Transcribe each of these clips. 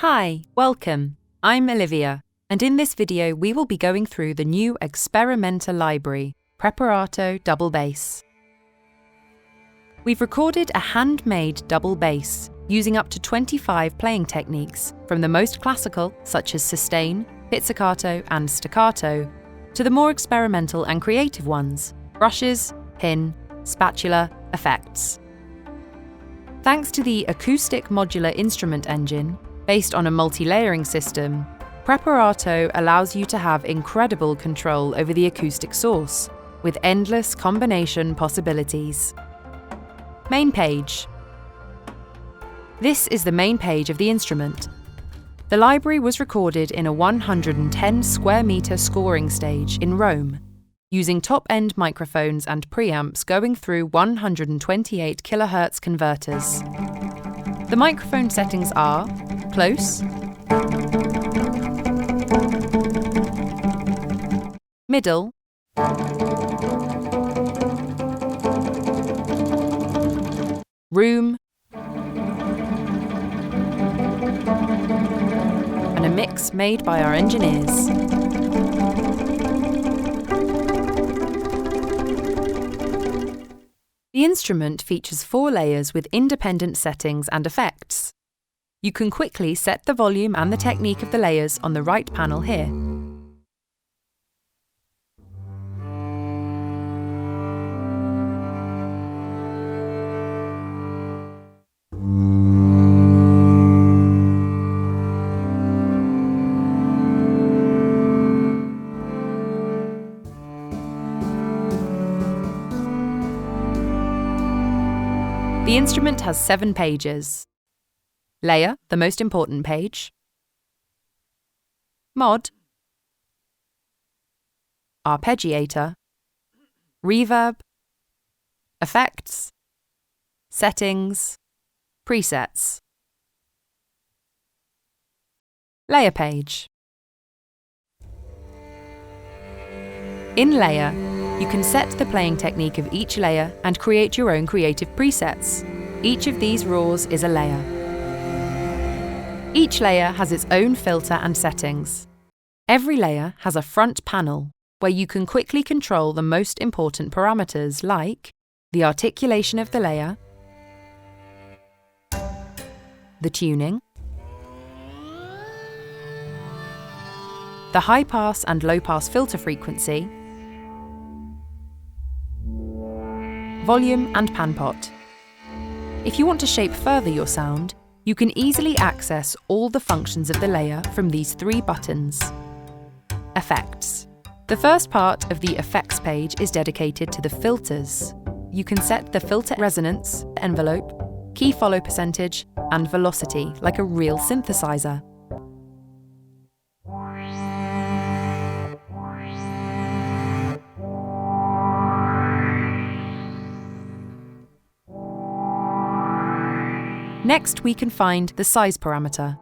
Hi, welcome. I'm Olivia, and in this video we will be going through the new experimental library, Preparato double bass. We've recorded a handmade double bass using up to 25 playing techniques, from the most classical, such as sustain, pizzicato and staccato, to the more experimental and creative ones, brushes, pin, spatula, effects. Thanks to the acoustic modular instrument engine, based on a multi-layering system, Preparato allows you to have incredible control over the acoustic source, with endless combination possibilities. Main page. This is the main page of the instrument. The library was recorded in a 110 square metre scoring stage in Rome, using top-end microphones and preamps going through 128 kHz converters. The microphone settings are close, middle, room, and a mix made by our engineers. The instrument features 4 layers with independent settings and effects. You can quickly set the volume and the technique of the layers on the right panel here. The instrument has 7 pages. Layer, the most important page. Mod. Arpeggiator. Reverb. Effects. Settings. Presets. Layer page. In Layer, you can set the playing technique of each layer and create your own creative presets. Each of these RAWs is a layer. Each layer has its own filter and settings. Every layer has a front panel where you can quickly control the most important parameters like the articulation of the layer, the tuning, the high-pass and low-pass filter frequency, volume and pan pot. If you want to shape further your sound, you can easily access all the functions of the layer from these 3 buttons. Effects. The first part of the Effects page is dedicated to the filters. You can set the filter resonance, envelope, key follow percentage, and velocity like a real synthesizer. Next, we can find the size parameter.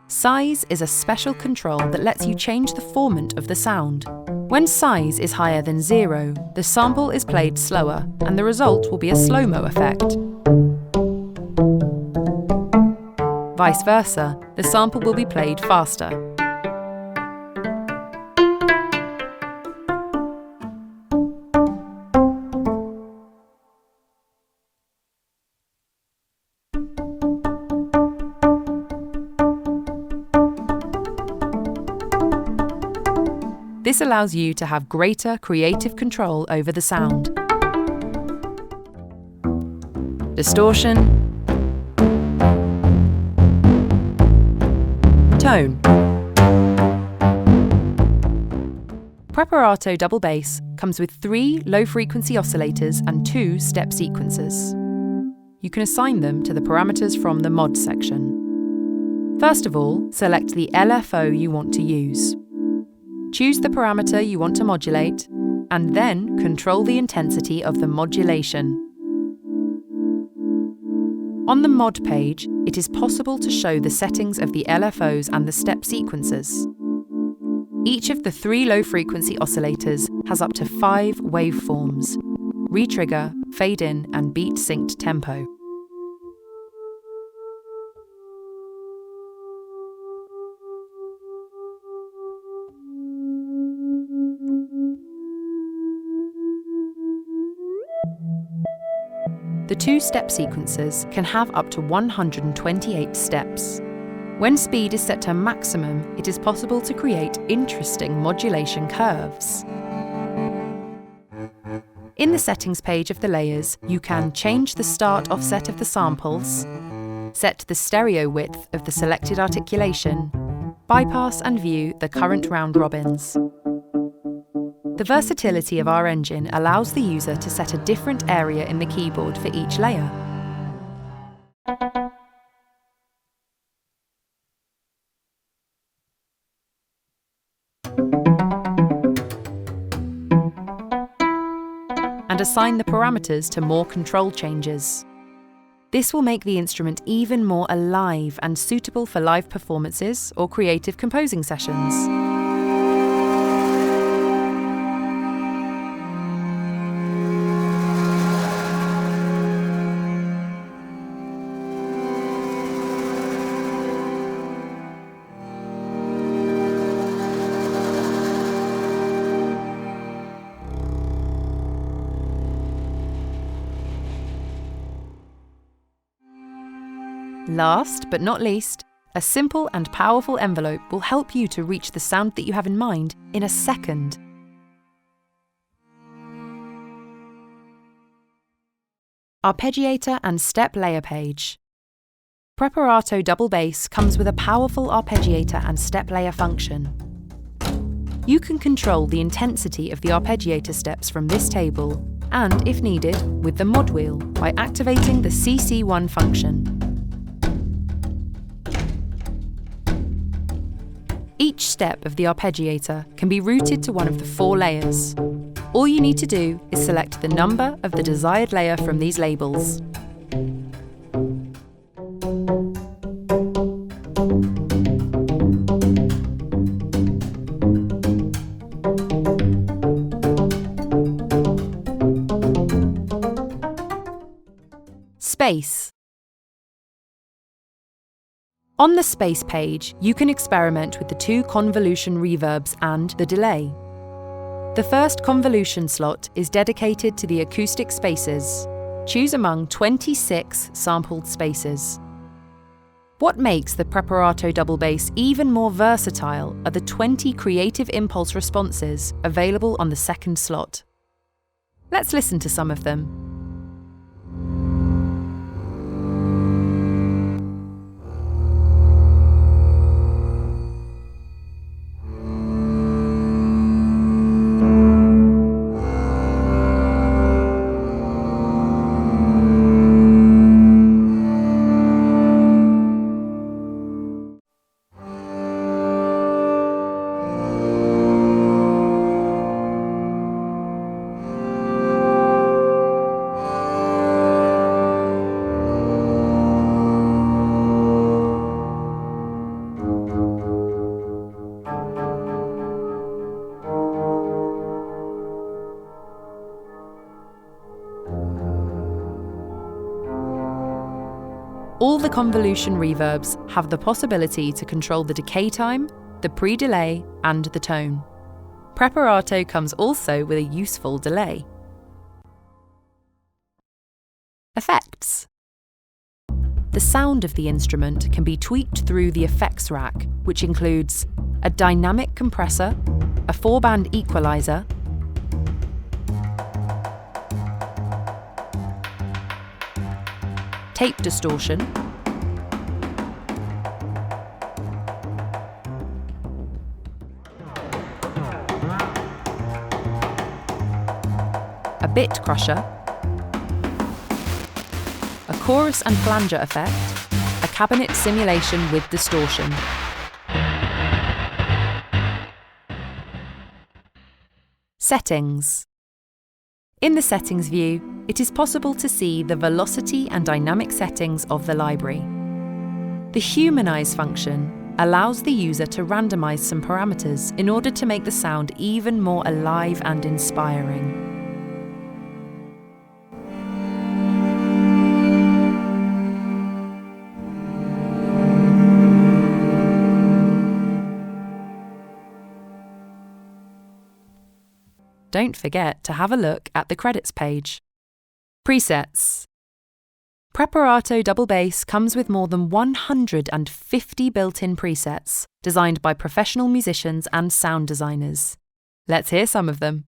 Size is a special control that lets you change the format of the sound. When size is higher than 0, the sample is played slower, and the result will be a slow-mo effect. Vice versa, the sample will be played faster. This allows you to have greater creative control over the sound. Distortion. Tone. Preparato double bass comes with 3 low-frequency oscillators and 2 step sequencers. You can assign them to the parameters from the Mod section. First of all, select the LFO you want to use. Choose the parameter you want to modulate, and then control the intensity of the modulation. On the Mod page, it is possible to show the settings of the LFOs and the step sequencers. Each of the 3 low-frequency oscillators has up to 5 waveforms: retrigger, fade-in, and beat-synced tempo. The 2-step sequences can have up to 128 steps. When speed is set to maximum, it is possible to create interesting modulation curves. In the settings page of the layers, you can change the start offset of the samples, set the stereo width of the selected articulation, bypass and view the current round robins. The versatility of our engine allows the user to set a different area in the keyboard for each layer. And assign the parameters to more control changes. This will make the instrument even more alive and suitable for live performances or creative composing sessions. Last but not least, a simple and powerful envelope will help you to reach the sound that you have in mind in a second. Arpeggiator and Step Layer Page. Preparato Double Bass comes with a powerful arpeggiator and step layer function. You can control the intensity of the arpeggiator steps from this table and, if needed, with the mod wheel by activating the CC1 function. Each step of the arpeggiator can be routed to one of the 4 layers. All you need to do is select the number of the desired layer from these labels. Space. On the space page, you can experiment with the 2 convolution reverbs and the delay. The first convolution slot is dedicated to the acoustic spaces. Choose among 26 sampled spaces. What makes the Preparato Double Bass even more versatile are the 20 creative impulse responses available on the second slot. Let's listen to some of them. All the convolution reverbs have the possibility to control the decay time, the pre-delay, and the tone. Preparato comes also with a useful delay. Effects. The sound of the instrument can be tweaked through the effects rack, which includes a dynamic compressor, a 4-band equalizer, tape distortion, a bit crusher, a chorus and flanger effect, a cabinet simulation with distortion. Settings. In the settings view, it is possible to see the velocity and dynamic settings of the library. The Humanize function allows the user to randomize some parameters in order to make the sound even more alive and inspiring. Don't forget to have a look at the credits page. Presets. Preparato double bass comes with more than 150 built-in presets designed by professional musicians and sound designers. Let's hear some of them.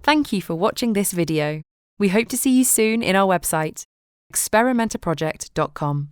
Thank you for watching this video. We hope to see you soon in our website, experimentaproject.com.